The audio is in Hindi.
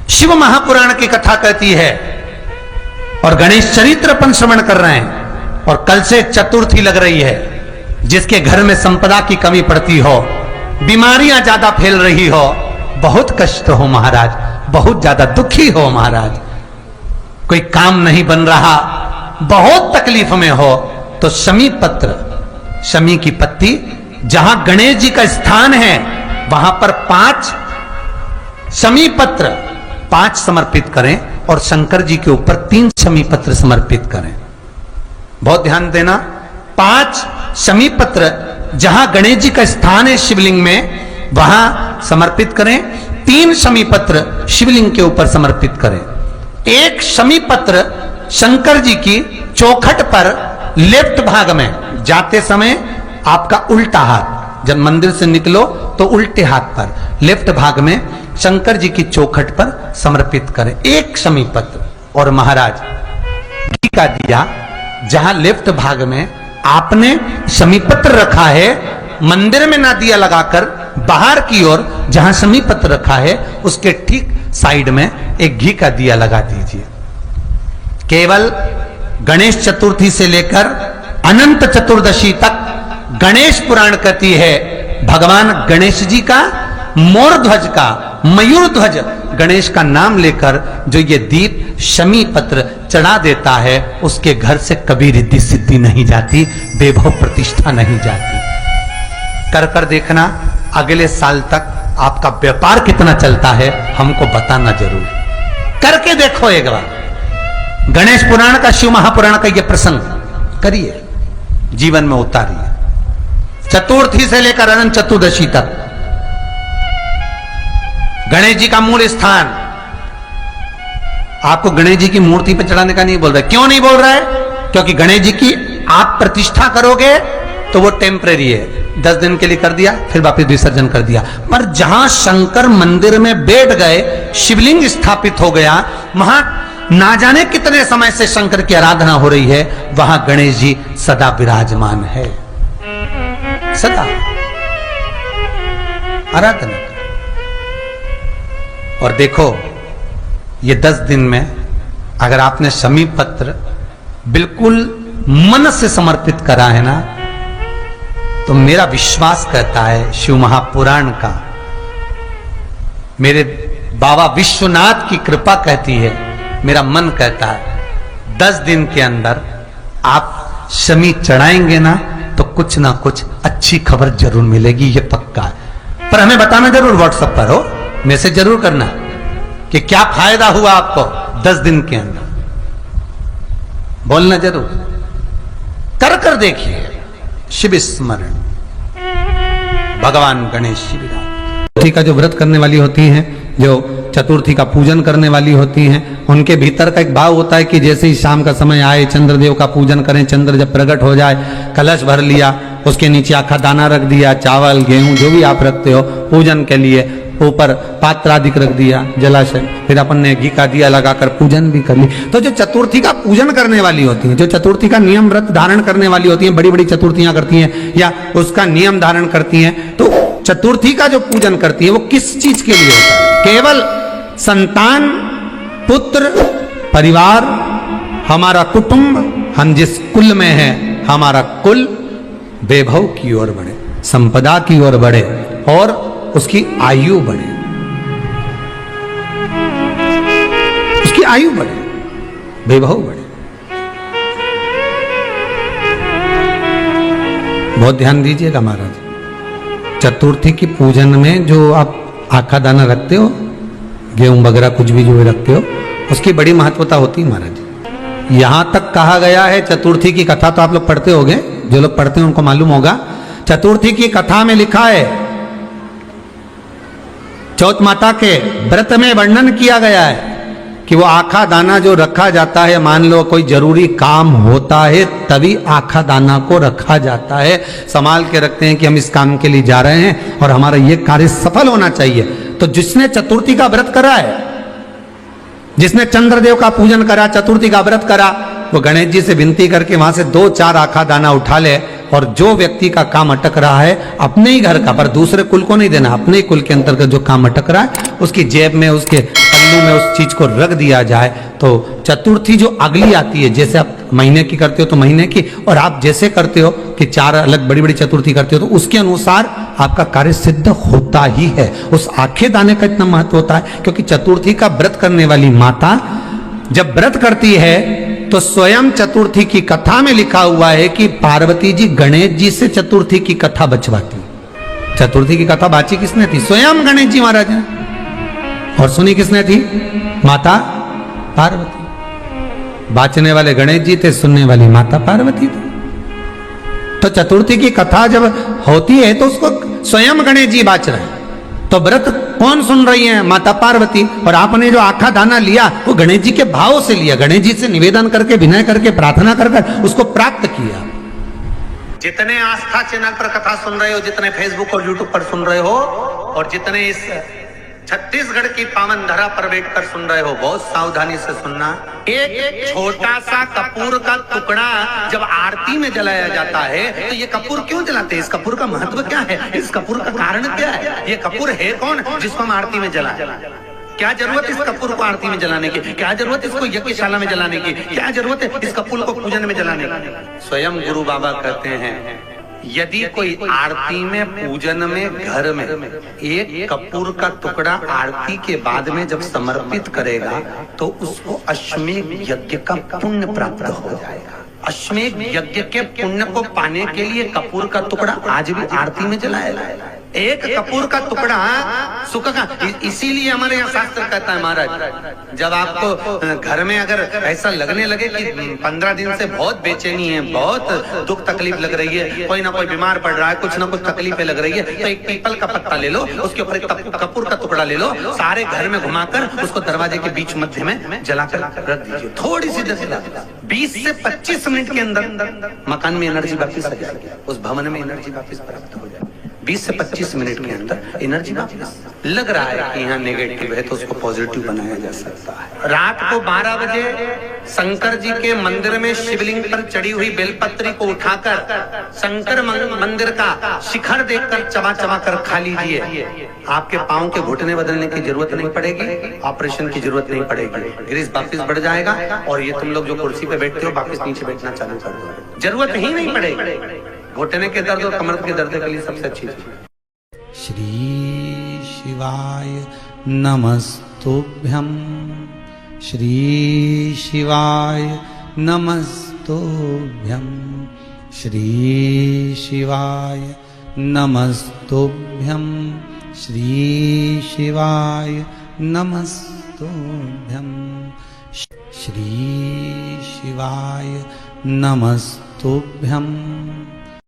शिव महापुराण की कथा कहती है और गणेश चरित्र अपन श्रवण कर रहे हैं। और कल से चतुर्थी लग रही है। जिसके घर में संपदा की कमी पड़ती हो, बीमारियां ज्यादा फैल रही हो, बहुत कष्ट हो महाराज, बहुत ज्यादा दुखी हो महाराज, कोई काम नहीं बन रहा, बहुत तकलीफ में हो, तो शमी पत्र, शमी की पत्ती, जहां गणेश जी का स्थान है वहां पर 5 शमी पत्र 5 समर्पित करें और शंकर जी के ऊपर 3 शमी पत्र समर्पित करें। बहुत ध्यान देना, 5 शमी पत्र जहां गणेश जी का स्थान है शिवलिंग में वहां समर्पित करें, 3 शमी पत्र शिवलिंग के ऊपर समर्पित करें। 1 शमी पत्र शंकर जी की चौखट पर लेफ्ट भाग में, जाते समय आपका उल्टा हाथ, जब मंदिर से निकलो तो उल्टे हाथ पर लेफ्ट भाग में शंकर जी की चौखट पर समर्पित करें 1 शमी पत्र। और महाराज घी का दिया जहां लेफ्ट भाग में आपने शमी पत्र रखा है, मंदिर में ना दिया लगाकर बाहर की ओर जहां शमी पत्र रखा है उसके ठीक साइड में एक घी का दिया लगा दीजिए। केवल गणेश चतुर्थी से लेकर अनंत चतुर्दशी तक गणेश पुराण कहती है भगवान गणेश जी का, मोर ध्वज का, मयूर ध्वज गणेश का नाम लेकर जो ये दीप शमी पत्र चढ़ा देता है उसके घर से कभी रिद्धि सिद्धि नहीं जाती, वैभव प्रतिष्ठा नहीं जाती। कर कर देखना अगले साल तक आपका व्यापार कितना चलता है हमको बताना जरूर, करके देखो एक बार। गणेश पुराण का, शिव महापुराण का ये प्रसंग करिए, जीवन में उतारिए। चतुर्थी से लेकर अनंत चतुर्दशी तक गणेश जी का मूल स्थान, आपको गणेश जी की मूर्ति पर चढ़ाने का नहीं बोल रहा है। क्यों नहीं बोल रहा है? क्योंकि गणेश जी की आप प्रतिष्ठा करोगे तो वो टेम्परेरी है, 10 दिन के लिए कर दिया फिर वापस विसर्जन कर दिया। पर जहां शंकर मंदिर में बैठ गए, शिवलिंग स्थापित हो गया, वहां ना जाने कितने समय से शंकर की आराधना हो रही है, वहां गणेश जी सदा विराजमान है, सदा आराधना। और देखो ये 10 दिन में अगर आपने शमी पत्र बिल्कुल मन से समर्पित करा है ना, तो मेरा विश्वास कहता है शिव महापुराण का, मेरे बाबा विश्वनाथ की कृपा कहती है, मेरा मन कहता है 10 दिन के अंदर आप शमी चढ़ाएंगे ना तो कुछ ना कुछ अच्छी खबर जरूर मिलेगी, ये पक्का है। पर हमें बताना जरूर, व्हाट्सएप पर हो, मैसेज जरूर करना कि क्या फायदा हुआ आपको 10 दिन के अंदर, बोलना जरूर, कर कर देखिए। शिव स्मरण भगवान गणेश शिवराज। चतुर्थी का जो व्रत करने वाली होती हैं, जो चतुर्थी का पूजन करने वाली होती हैं, उनके भीतर का एक भाव होता है कि जैसे ही शाम का समय आए चंद्रदेव का पूजन करें, चंद्र जब प्रकट हो जाए, कलश भर लिया, उसके नीचे आखा दाना रख दिया, चावल गेहूं जो भी आप रखते हो पूजन के लिए, ऊपर पात्र आदि रख दिया, जलाशय, फिर अपन ने घी का दिया लगाकर पूजन भी कर ली। तो जो चतुर्थी का पूजन करने वाली होती हैं, जो चतुर्थी का नियम व्रत धारण करने वाली होती हैं, बड़ी बड़ी चतुर्थियां करती हैं या उसका नियम धारण करती हैं, तो चतुर्थी का जो पूजन करती है वो किस चीज के लिए होता है? केवल संतान, पुत्र, परिवार, हमारा कुटुंब, हम जिस कुल में हैं, हमारा कुल वैभव की ओर बढ़े, संपदा की ओर बढ़े और उसकी आयु बढ़े, उसकी आयु बढ़े, वैभव बढ़े। बहुत ध्यान दीजिएगा महाराज, चतुर्थी की पूजन में जो आप आखा दाना रखते हो, गेहूं वगैरह कुछ भी जो रखते हो, उसकी बड़ी महत्वता होती है महाराज। यहां तक कहा गया है, चतुर्थी की कथा तो आप लोग पढ़ते होंगे, जो लोग पढ़ते हैं उनको मालूम होगा, चतुर्थी की कथा में लिखा है, चौथ माता के व्रत में वर्णन किया गया है कि वो आखा दाना जो रखा जाता है, मान लो कोई जरूरी काम होता है तभी आखा दाना को रखा जाता है, संभाल के रखते हैं कि हम इस काम के लिए जा रहे हैं और हमारा ये कार्य सफल होना चाहिए। तो जिसने चतुर्थी का व्रत करा है, जिसने चंद्रदेव का पूजन करा, चतुर्थी का व्रत करा, वो गणेश जी से विनती करके वहां से 2-4 आखा दाना उठा ले और जो व्यक्ति का काम अटक रहा है अपने ही घर का, पर दूसरे कुल को नहीं देना, अपने ही कुल के अंतर्गत जो काम अटक रहा है उसकी जेब में, उसके पल्लू में उस चीज को रख दिया जाए। तो चतुर्थी जो अगली आती है, जैसे आप महीने की करते हो तो महीने की, और आप जैसे करते हो कि 4 अलग बड़ी बड़ी चतुर्थी करते हो तो उसके अनुसार आपका कार्य सिद्ध होता ही है। उस आखे दाने का इतना महत्व होता है क्योंकि चतुर्थी का व्रत करने वाली माता जब व्रत करती है तो स्वयं चतुर्थी की कथा में लिखा हुआ है कि पार्वती जी गणेश जी से चतुर्थी की कथा बचवाती। चतुर्थी की कथा बाची किसने थी? स्वयं गणेश जी महाराज ने। और सुनी किसने थी? माता पार्वती। बाचने वाले गणेश जी थे, सुनने वाली माता पार्वती थी। तो चतुर्थी की कथा जब होती है तो उसको स्वयं गणेश जी बाच रहे हैं। तो व्रत कौन सुन रही है? माता पार्वती। और आपने जो आखा दाना लिया वो गणेश जी के भाव से लिया, गणेश जी से निवेदन करके, विनय करके, प्रार्थना कर उसको प्राप्त किया। जितने आस्था चैनल पर कथा सुन रहे हो, जितने फेसबुक और यूट्यूब पर सुन रहे हो, और जितने इस छत्तीसगढ़ की पावन धरा पर बैठकर सुन रहे हो, बहुत सावधानी से सुनना। एक छोटा सा कपूर का टुकड़ा जब आरती में जलाया जाता है तो ये कपूर क्यों जलाते हैं? इस कपूर का महत्व क्या है? इस कपूर का कारण क्या है? ये कपूर है कौन जिसको हम आरती में जलाएं? क्या जरूरत इस कपूर को आरती में जलाने की? क्या जरूरत इसको यज्ञशाला में जलाने की? क्या जरूरत है इस कपूर को पूजन में जलाने की? स्वयं गुरु बाबा कहते हैं यदि कोई आरती में, पूजन में, घर में एक कपूर का टुकड़ा आरती के बाद में जब समर्पित करेगा तो उसको अश्वमेध यज्ञ का पुण्य प्राप्त हो जाएगा। अश्वमेध यज्ञ के पुण्य को पाने के लिए कपूर का टुकड़ा आज भी आरती में जलाया जाएगा। एक कपूर का टुकड़ा सुख का, इसीलिए हमारे यहाँ शास्त्र कहता है महाराज, जब आपको घर में अगर ऐसा लगने लगे कि 15 दिन से बहुत बेचैनी है, बहुत दुख तकलीफ लग रही है, कोई ना कोई बीमार पड़ रहा है, कुछ ना कुछ तकलीफें लग रही है, तो एक पीपल का पत्ता ले लो, उसके ऊपर एक कपूर का टुकड़ा ले लो, सारे घर में घुमाकर उसको दरवाजे के बीच मध्य में जलाकर रख दीजिए। थोड़ी सी देर 20 से 25 मिनट के अंदर मकान में एनर्जी वापिस आ जाएगी, उस भवन में एनर्जी वापिस प्राप्त हो जाएगी। 20 से 25 मिनट के अंदर एनर्जी वापस। लग रहा है कि यहाँ नेगेटिव है तो उसको पॉजिटिव बनाया जा सकता है। रात को 12 बजे शंकर जी के मंदिर में शिवलिंग पर चढ़ी हुई बेलपत्री को उठाकर शंकर मंदिर का शिखर देखकर चबा चबा कर खा लीजिए। आपके पाँव के घुटने बदलने की जरूरत नहीं पड़ेगी, ऑपरेशन की जरूरत नहीं पड़ेगी, ग्रीस वापिस बढ़ जाएगा और ये तुम लोग जो कुर्सी पे बैठते हो वापिस नीचे बैठना चालू कर दो, जरूरत ही नहीं पड़ेगी। घुटने के दर्द और कमर के दर्द के लिए सबसे अच्छी चीज। श्री शिवाय नमस्तुभ्यं, श्री शिवाय नमस्तुभ्यं, श्री शिवाय नमस्तुभ्यं, श्री शिवाय नमस्तुभ्यं, श्री शिवाय नमस्तुभ्यं,